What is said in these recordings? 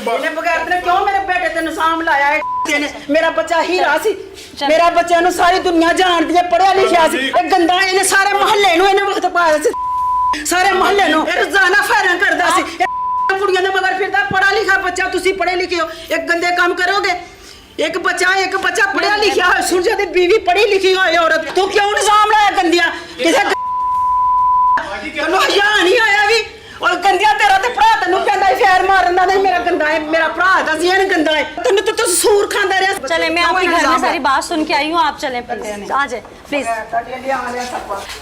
बगैर तेने क्यों मेरे बेटे तेन साम लाया है? मेरा बच्चा हीरा सी, मेरा बच्चा नु सारी दुनिया जानदी है, पढ़िया लिखिया सी। ए गंदा इने सारे मोहल्ले नु इने वक्त पाया सी, सारे मोहल्ले नु रोजाना फायरिंग करदा सी। कुड़ियां दे मगर फिरदा, पढ़ा लिखा बच्चा, तुसी पढ़े लिखे हो, एक गंदे काम करोगे। एक बच्चा पढ़िया लिखिया हो, सुन जाती बीवी पढ़ी लिखी हो औरत, तू क्यों निजाम लाया गंदिया? किसे हया नहीं आया भी और गंदिया तेरा ते भरा तेनू कहंदा फेर मारना नहीं, मेरा गंदा है, मेरा भरा दा सी न गंदा है, तेनू तो सूर खांदा रहा। चले मैं आपके घर में सारी बात सुन के आई हूँ, आप चलें प्लीज, आ जाए प्लीज।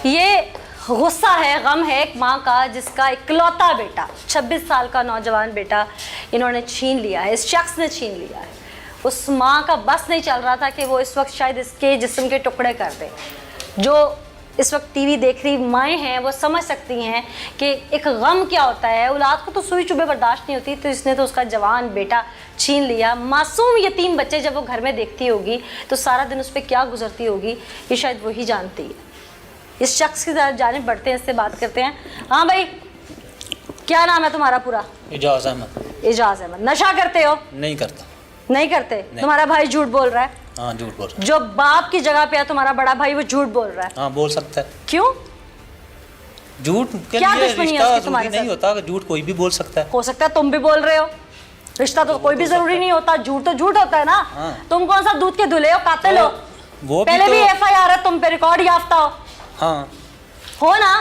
ये गुस्सा है, गम है एक माँ का जिसका इकलौता बेटा 26 साल का नौजवान बेटा इन्होंने छीन लिया है, इस शख्स ने छीन लिया है। उस माँ का बस नहीं चल रहा था कि वो इस वक्त शायद इसके जिस्म के टुकड़े कर दे। जो इस वक्त टीवी देख रही माएँ हैं वो समझ सकती हैं कि एक गम क्या होता है। औलाद को तो सुई चुभे बर्दाश्त नहीं होती, तो इसने तो उसका जवान बेटा छीन लिया। मासूम यतीम बच्चे जब वो घर में देखती होगी तो सारा दिन उस पर क्या गुजरती होगी ये शायद वही जानती है। इस शख्स की जानिब बढ़ते हैं, इससे बात करते हैं। हाँ भाई, क्या नाम है तुम्हारा पूरा? इजाज़ अहमद। इजाज़ अहमद। नशा करते हो? नहीं करता। नहीं करते? नहीं। तुम्हारा भाई झूठ बोल रहा है? हाँ झूठ बोल रहा है। जो बाप की जगह पे है तुम्हारा बड़ा भाई, वो झूठ बोल रहा है? हाँ बोल सकता है। क्यों? झूठ के क्या लिए दुश्मनी है रिश्ता उसकी तुम्हारे नहीं होता, झूठ कोई भी बोल सकता है। हो सकता है तुम भी बोल रहे हो, रिश्ता तो कोई भी जरूरी नहीं होता, झूठ तो झूठ होता है ना। हाँ। तुम कौन सा दूध के धुले हो, कातिल हो? वो पहले भी FIR है तुम पे, रिकॉर्ड याफ्ता हो। हाँ हो ना?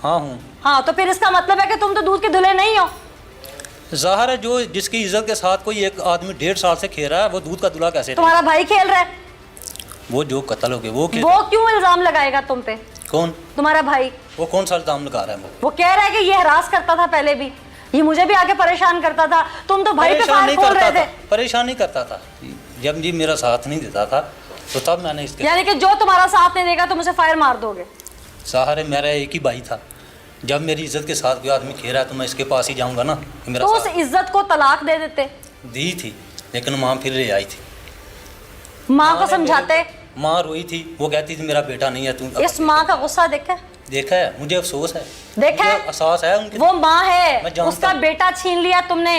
हाँ हूँ। हाँ तो फिर इसका मतलब है कि तुम तो दूध के धुले नहीं हो। ज़ाहिर है जो जिसकी इज्जत के साथ कोई एक आदमी 1.5 साल से खेल रहा है वो दूध का दूल्हा कैसे? तुम्हारा भाई खेल रहा है? वो जो कत्ल हो गए वो क्यों इल्जाम लगाएगा तुम पे? कौन? तुम्हारा भाई। वो कौन सा इल्जाम लगा रहा है? वो कह रहा है कि ये हरास करता था पहले भी, ये मुझे भी आगे परेशान करता था। तुम तो भाई पे फायर खोल रहे थे। परेशान नहीं करता था, जब जी मेरा साथ नहीं देता था तो तब मैंने इसके, यानी कि जो तुम्हारा साथ नहीं देगा तुम उसे फायर मार दोगे? ज़ाहिर है मेरा एक ही भाई था, जब मेरी इज्जत के साथ कोई आदमी खेल रहा है तो मैं इसके पास ही जाऊंगा ना। मेरा तो उस इज्जत को तलाक दे देते? दी थी लेकिन माँ फिर ले आई थी। माँ को समझाते? माँ रोई थी, वो कहती थी मेरा बेटा नहीं है। तुम इस माँ का गुस्सा देखा है? मुझे अफसोस है, देखा है, एहसास है उनके। वो माँ है, उसका बेटा छीन लिया तुमने।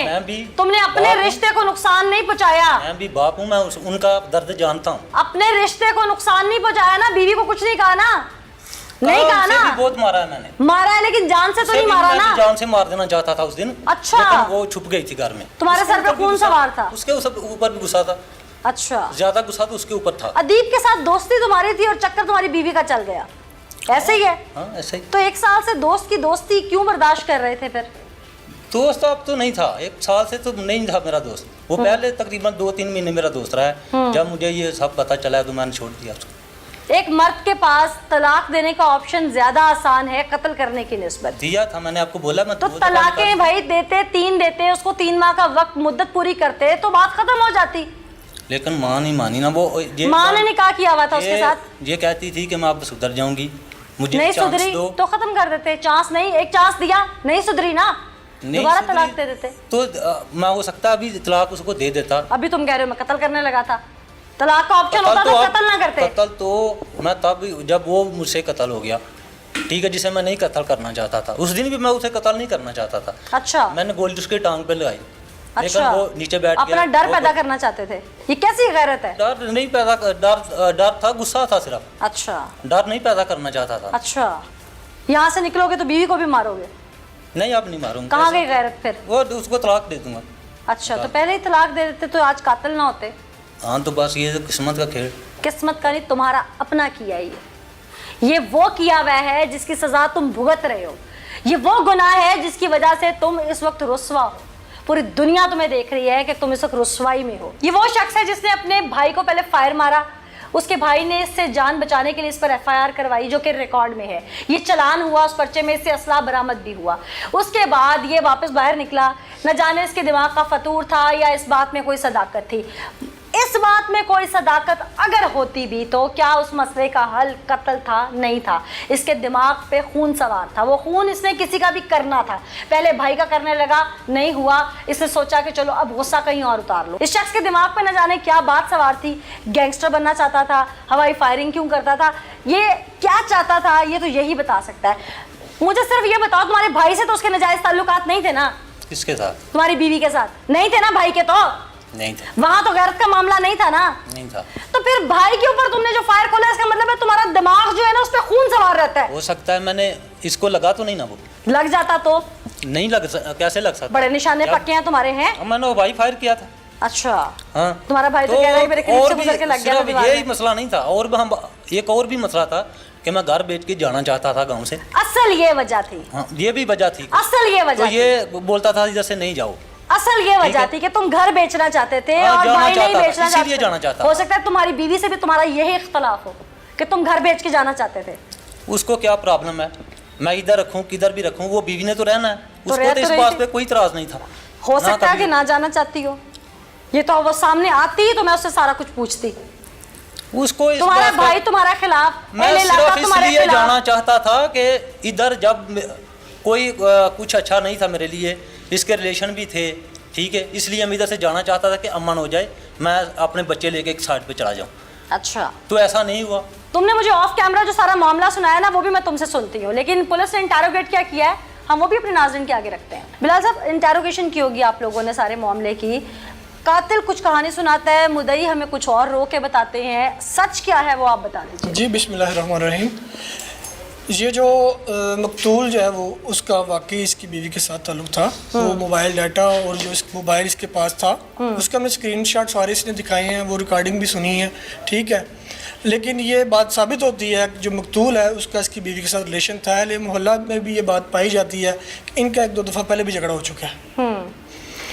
तुमने अपने रिश्ते को नुकसान नहीं पहुँचाया। मैं भी बाप हूँ, मैं उनका दर्द जानता हूँ। अपने रिश्ते को नुकसान नहीं पहुँचाया ना, बीवी को कुछ नहीं कहा ना? नहीं कहा ना? बहुत मारा है मैंने। मारा है लेकिन जान से तो नहीं मारा ना? जान से मार देना चाहता था उस दिन। अच्छा। लेकिन वो छुप गई थी घर में। तुम्हारे सर पे खून सवार था? उसके ऊपर भी गुस्सा था। अच्छा। ज्यादा गुस्सा तो उसके ऊपर था। अदीब के साथ दोस्ती तुम्हारी थी और चक्कर तुम्हारी बीवी का चल गया, ऐसे ही है? हाँ ऐसे ही। तो 1 साल से दोस्त की दोस्ती क्यों बर्दाश्त कर रहे थे फिर? दोस्त अब तो नहीं था, 1 साल से तो नहीं था मेरा दोस्त। वो पहले तकरीबन 2-3 महीने मेरा दोस्त रहा है। जब मुझे ये सब पता चला तो मैंने छोड़ दिया उसको। एक मर्द के पास तलाक देने का ऑप्शन ज्यादा आसान है कत्ल करने की निस्बत। दिया था मैंने आपको बोला। मैं तो तलाकें भाई देते 3 देते, उसको 3 माह का वक्त मुद्दत पूरी करते तो बात खत्म हो जाती। लेकिन माँ नहीं मानी ना। वो माँ ने निकाह किया हुआ था उसके साथ। ये कहती थी कि मैं अब सुधर जाऊंगी, मुझे नहीं सुधरी तो खत्म कर देते। चांस नहीं, एक चांस दिया, नहीं सुधरी ना, दोबारा तलाक दे देते। तो मैं हो सकता अभी तलाक उसको दे देता। अभी तुम कह रहे हो मैं कत्ल करने लगा था, तलाक का ऑप्शन होता तो कत्ल ना करते। कत्ल तो मैं तब जब वो मुझसे कत्ल हो गया, ठीक है, जिसे मैं नहीं कत्ल करना चाहता था। उस दिन भी मैं उसे कत्ल नहीं करना चाहता था। अच्छा। मैंने गोली उसके टांग पे लगाई। अच्छा। लेकिन वो नीचे बैठ अपना डर पैदा करना चाहते थे। ये कैसी गैरत है? डर नहीं पैदा, डर था, गुस्सा था सिर्फ। अच्छा। डर नहीं पैदा करना चाहता था। अच्छा। यहाँ से निकलोगे तो बीवी को भी मारोगे? नहीं अब नहीं मारूंगा। कहाँ गई गैरत फिर? वो उसको तलाक दे दूंगा। अच्छा, तो पहले ही तलाक दे देते तो आज कातिल ना होते। हाँ तो बस ये किस्मत का खेल। किस्मत का नहीं, तुम्हारा अपना किया ये वो किया हुआ है जिसकी सजा तुम भुगत रहे हो। ये वो गुनाह है जिसकी वजह से तुम इस वक्त रुस्वा हो। पूरी दुनिया तुम्हें देख रही है कि तुम इस वक्त रुस्वाई में हो। ये वो शख्स है जिसने अपने भाई को पहले फायर मारा, उसके भाई ने इससे जान बचाने के लिए इस पर FIR करवाई जो कि रिकॉर्ड में है। ये चलान हुआ, उस पर्चे में इससे असला बरामद भी हुआ। उसके बाद ये वापस बाहर निकला, न जाने इसके दिमाग का फतूर था या इस बात में कोई सदाकत थी। इस बात में कोई सदाकत अगर होती भी तो क्या उस मसले का हल कत्ल था? नहीं था। इसके दिमाग पे खून सवार था। वो खून इसने किसी का भी करना था। पहले भाई का करने लगा, नहीं हुआ, इसने सोचा कि चलो अब गुस्सा कहीं और उतार लो। इस शख्स के दिमाग पे न जाने क्या बात सवार थी। गैंगस्टर बनना चाहता था, हवाई फायरिंग क्यों करता था, ये क्या चाहता था ये तो यही बता सकता है। मुझे सिर्फ ये बताओ, तुम्हारे भाई से तो उसके नाजायज ताल्लुकात नहीं थे ना? किसके साथ? तुम्हारी बीवी के साथ नहीं थे ना? भाई के तो नहीं था। वहां तो गैरत का मामला नहीं था ना? नहीं था। तो फिर भाई के ऊपर तुमने जो फायर खोला, इसका मतलब है तुम्हारा दिमाग जो है ना उस पर खून सवार रहता है। हो सकता है मैंने इसको लगा तो नहीं ना, वो लग जाता तो? नहीं लग कैसे लग सकता? बड़े निशाने पक्के हैं तुम्हारे हैं। मैंने वो भाई फायर किया था। अच्छा हाँ, तुम्हारा भाई तो कह रहा है मेरे करीब से गुजर के लग गया था सिर्फ दीवार यही में। मसला नहीं था, और भी हम एक और भी मसला था कि मैं घर बेच के जाना चाहता था गांव से। असल ये वजह थी। हाँ, ये भी वजह थी। असल ये तो वजह थी। ये बोलता था इधर से नहीं जाओ। असल ये वजह है। थी कि तुम घर बेचना चाहते थे हाँ, और जाना भाई नहीं चाहता था, बेचना इसीलिए चाहते। जाना चाहता हो था। सकता है तुम्हारी बीवी से भी तुम्हारा यही इख्तलाफ हो कि तुम घर बेच के जाना चाहते थे। उसको क्या प्रॉब्लम है, मैं इधर रखूं किधर भी रखूं, वो बीवी ने तो रहना है। उसको रह तो तो इस रही बात थी। पे कोई इतराज नहीं था। हो सकता है कभी। कि ना जाना चाहती हो, ये तो वो सामने आती तो मैं उससे सारा कुछ पूछती। उसको इस तुम्हारा बात पे- भाई तुम्हारा खिलाफ, मैं अहले इलाका सिर्फ तुम्हारे इसलिए खिलाफ। जाना चाहता था कि इधर जब कोई कुछ अच्छा नहीं था मेरे लिए, इसके रिलेशन भी थे, ठीक है, इसलिए मैं इधर से जाना चाहता था कि अमन हो जाए, मैं अपने बच्चे लेके एक साइड पे चला जाऊं। अच्छा तो ऐसा नहीं हुआ। तुमने मुझे ऑफ कैमरा जो सारा मामला सुनाया ना वो भी मैं तुमसे सुनती हूँ, लेकिन पुलिस ने इंटरोगेट क्या किया है हम वो भी अपने नाज़रीन के आगे रखते हैं। बिलाल साहब, इंटरोगेशन की होगी आप लोगों ने सारे मामले की। कातिल कुछ कहानी सुनाता है, मुदई हमें कुछ और रो के बताते हैं, सच क्या है वो आप बता दीजिए। जी बिस्मिल्लाहिर्रहमानिर्रहीम। ये जो मकतूल जो है वो उसका वाकई इसकी बीवी के साथ ताल्लुक़ था। वो मोबाइल डाटा और जो मोबाइल इसके पास था उसका हमने स्क्रीनशॉट सारे इसने दिखाए हैं, वो रिकॉर्डिंग भी सुनी है, ठीक है। लेकिन ये बात साबित होती है कि जो मकतूल है उसका इसकी बीवी के साथ रिलेशन था। मोहल्ला में भी ये बात पाई जाती है कि इनका एक दो दफ़ा पहले भी झगड़ा हो चुका है।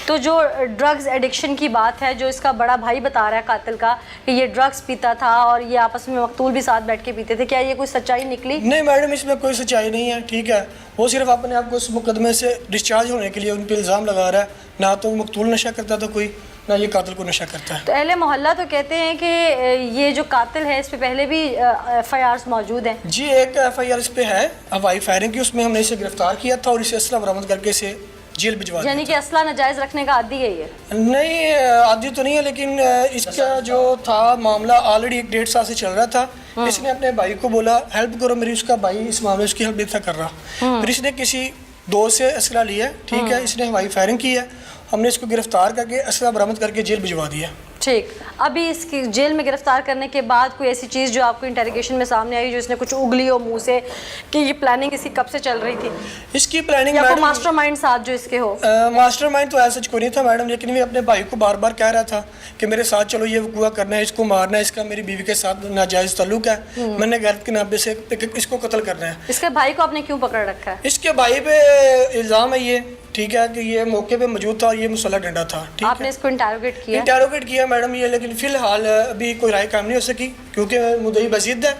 तो जो ड्रग्स एडिक्शन की बात है, जो इसका बड़ा भाई बता रहा है कातिल का कि ये ड्रग्स पीता था और ये आपस में मकतूल भी साथ बैठ के पीते थे, क्या ये कोई सच्चाई निकली? नहीं मैडम, इसमें कोई सच्चाई नहीं है, ठीक है। वो सिर्फ अपने आप को उस मुकदमे से डिस्चार्ज होने के लिए उन पर इल्ज़ाम लगा रहा है। ना तो मकतूल नशा करता था कोई, ना ये कातिल को नशा करता है। तो अहले मोहल्ला तो कहते हैं कि ये जो कातिल है इस पे पहले भी FIRs मौजूद हैं। जी एक FIR इस पे है हवाई फायरिंग की, उसमें हमने इसे गिरफ्तार किया था और इसे असला बरामद करके इसे जेल भिजवा दिया। यानी कि असला नाजायज़ रखने का आदी है ये? नहीं आदि तो नहीं है, लेकिन इसका जो था मामला ऑलरेडी 1-1.5 साल से चल रहा था। इसने अपने भाई को बोला हेल्प करो मेरी, उसका भाई इस मामले उसकी हेल्प नहीं था कर रहा। फिर इसने किसी दोस्त से असला लिया, ठीक है, इसने हवाई फायरिंग की है, हमने इसको गिरफ्तार करके असला बरामद करके जेल भिजवा दिया। ठीक, अभी इसकी जेल में गिरफ्तार करने के बाद कोई ऐसी चीज़ जो आपको इंटेरोगेशन में सामने आई जो इसने कुछ उगली हो मुंह से कि ये प्लानिंग इसकी कब से चल रही थी, इसकी प्लानिंग या कोई मास्टरमाइंड साथ जो इसके हो? मास्टरमाइंड तो ऐसा कोई नहीं था मैडम, लेकिन मैं अपने भाई को बार बार कह रहा था कि मेरे साथ चलो, ये वकूआ करना है, इसको मारना है, इसका मेरी बीवी के साथ नाजायज़ ताल्लुक है, मैंने गैरत के नाम पे से इसको कत्ल करना है। इसके भाई को आपने क्यों पकड़ रखा है? इसके भाई पे इल्ज़ाम है ये, ठीक है, कि ये मौके पे मौजूद था और ये मुसल्ला डंडा था, ठीक आपने है। इसको इंटेरोगेट किया? इंटेरोगेट किया मैडम ये, लेकिन फ़िलहाल अभी कोई राय कायम नहीं हो सकी क्योंकि मुद्दई बज़िद है,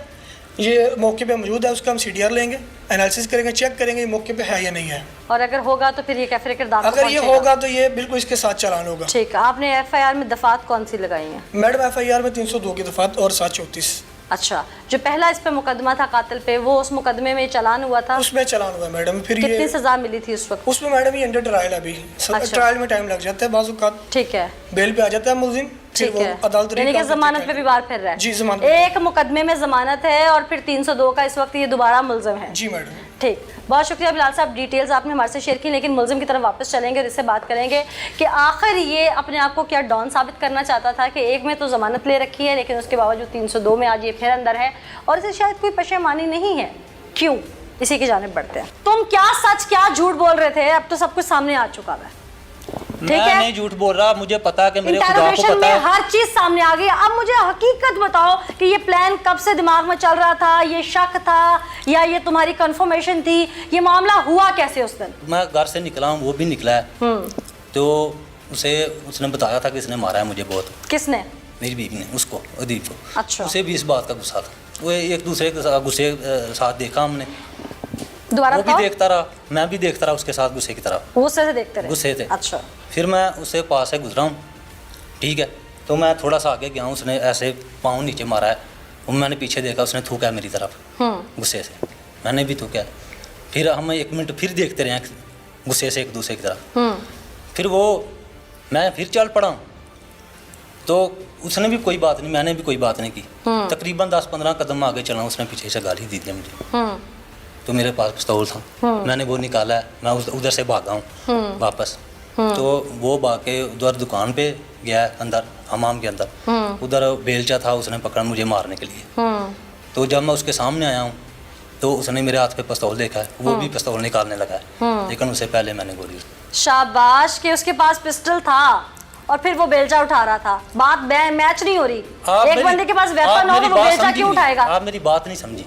ये मौके पे मौजूद है, उसका हम CDR लेंगे, एनालिसिस करेंगे, चेक करेंगे ये मौके पे है या नहीं है। और अगर होगा तो फिर ये कैफरे किरदार अगर ये होगा तो ये बिल्कुल इसके साथ चालान होगा। ठीक है। आपने FIR में दफात कौन सी लगाई हैं? मैडम FIR में 302 की दफात और 734। अच्छा, जो पहला इस पे मुकदमा था कातिल पे, वो उस मुकदमे में चालान हुआ था? उसमें चालान हुआ मैडम। फिर कितनी ये सजा मिली थी उस वक्त? उसमें मैडम ये अंडर ट्रायल अभी, ट्रायल में टाइम लग जाता है, बाज़ औक़ात ठीक है, बेल पे आ जाता है मुलजिम, फिर ठीक वो है। अदालत यानी कि जमानत पे भी बाहर फिर रहा है? जी जमानत। एक मुकदमे में जमानत है और फिर 302 का इस वक्त ये दोबारा मुलजिम है? जी मैडम। ठीक, बहुत शुक्रिया बिलाल साहब, डिटेल्स आपने हमारे से शेयर की। लेकिन मुलजिम की तरफ वापस चलेंगे और इससे बात करेंगे कि आखिर ये अपने आप को क्या डॉन साबित करना चाहता था कि एक में तो ज़मानत ले रखी है लेकिन उसके बावजूद 302 में आज ये फिर अंदर है और इसे शायद कोई पशेमानी नहीं है। क्यों? इसी की जानिब बढ़ते हैं। तुम क्या सच क्या झूठ बोल रहे थे? अब तो सब कुछ सामने आ चुका है, ठीक मैं है? नहीं झूठ बोल रहा, मुझे पता है कि मेरे खुदा को इंटरोगेशन पता में है। हर चीज सामने आ गई। अब मुझे हकीकत बताओ कि ये प्लान कब से दिमाग में चल रहा था, ये शक था या ये तुम्हारी कंफर्मेशन थी, ये मामला हुआ कैसे उस दिन? मैं घर से निकला हूँ, वो भी निकला है, तो उसने बताया था कि इसने मारा है मुझे बहुत। किसने? मेरी बीवी ने, उसको, अदीब को। अच्छा, उसे भी इस बात का गुस्सा था, वो एक दूसरे के साथ गुस्से साथ देखा हमने, दोबारा वो भी बताओ। देखता रहा, मैं भी देखता रहा उसके साथ गुस्से की तरह, गुस्से से देखते रहे? गुस्से थे। अच्छा, फिर मैं उससे पास से गुजरा हूँ, ठीक है, तो मैं थोड़ा सा आगे गया हूँ, उसने ऐसे पाँव नीचे मारा है, और मैंने पीछे देखा, उसने थूका है मेरी तरफ गुस्से से, मैंने भी थूका। फिर हम 1 मिनट फिर देखते रहे गुस्से से एक दूसरे की तरफ, फिर वो मैं फिर चल पड़ा, तो उसने भी कोई बात नहीं, मैंने भी कोई बात नहीं की। तकरीबन 10-15 कदम आगे चला, उसने पीछे से गाली दी थी मुझे, तो मेरे पास पिस्तौल था, मैंने वो निकाला है, मैं उधर से भागा हूँ वापस। तो वो बाके उधर दुकान पे गया अंदर हमाम के अंदर, उधर बेलचा था, उसने पकड़ा मुझे मारने के लिए। तो जब मैं उसके सामने आया हूँ तो उसने मेरे हाथ पे पिस्तौल देखा है, वो भी पिस्तौल निकालने लगा है, लेकिन उससे पहले मैंने गोली। शाबाश कि उसके पास पिस्टल था और फिर वो बेलचा उठा रहा था। बात मैच नहीं हो रही। एक बंदे के पास वेपन हो तो वो बेलचा क्यों उठाएगा? आप मेरी बात नहीं समझी।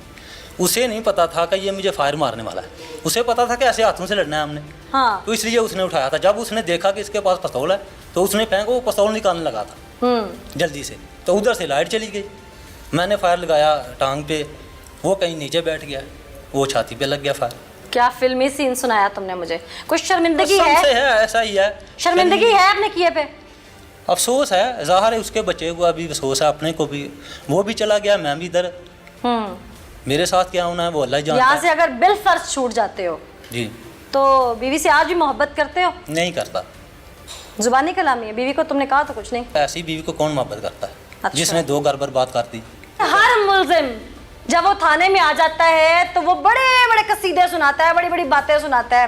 उसे नहीं पता था कि ये मुझे फायर मारने वाला है, उसे पता था कि ऐसे हाथों से लड़ना है हमने। हाँ। तो इसलिए उसने उठाया था। जब उसने देखा कि इसके पास पिस्तौल है तो उसने फेंको, वो पिस्तौल निकालने लगा था जल्दी से, तो उधर से लाइट चली गई। मैंने फायर लगाया टांग पे, वो कहीं नीचे बैठ गया, वो छाती पे लग गया फायर। क्या फिल्मी सीन सुनाया तुमने मुझे। कुछ शर्मिंदगी कसम से है? ऐसा ही है। शर्मिंदगी है अपने किए पे? अफसोस है, ज़ाहिर है उसके बच्चे को अभी अफसोस है, अपने को भी। वो भी चला गया, मैं भी इधर। मेरे साथ क्या होना है वो अल्लाह ही जानता है। यहाँ से अगर बिल फर्ज छूट जाते हो जी तो बीवी से आज भी मोहब्बत करते हो? नहीं करता। जुबानी कलामी है। बीवी को तुमने कहा तो कुछ नहीं। ऐसी बीवी को कौन मोहब्बत करता है? अच्छा। जिसने 2 घर बर्बाद कर दी। हर मुल्जिम जब वो थाने में आ जाता है तो वो बड़े बड़े कसीदे सुनाता है, बड़ी बड़ी बातें सुनाता है।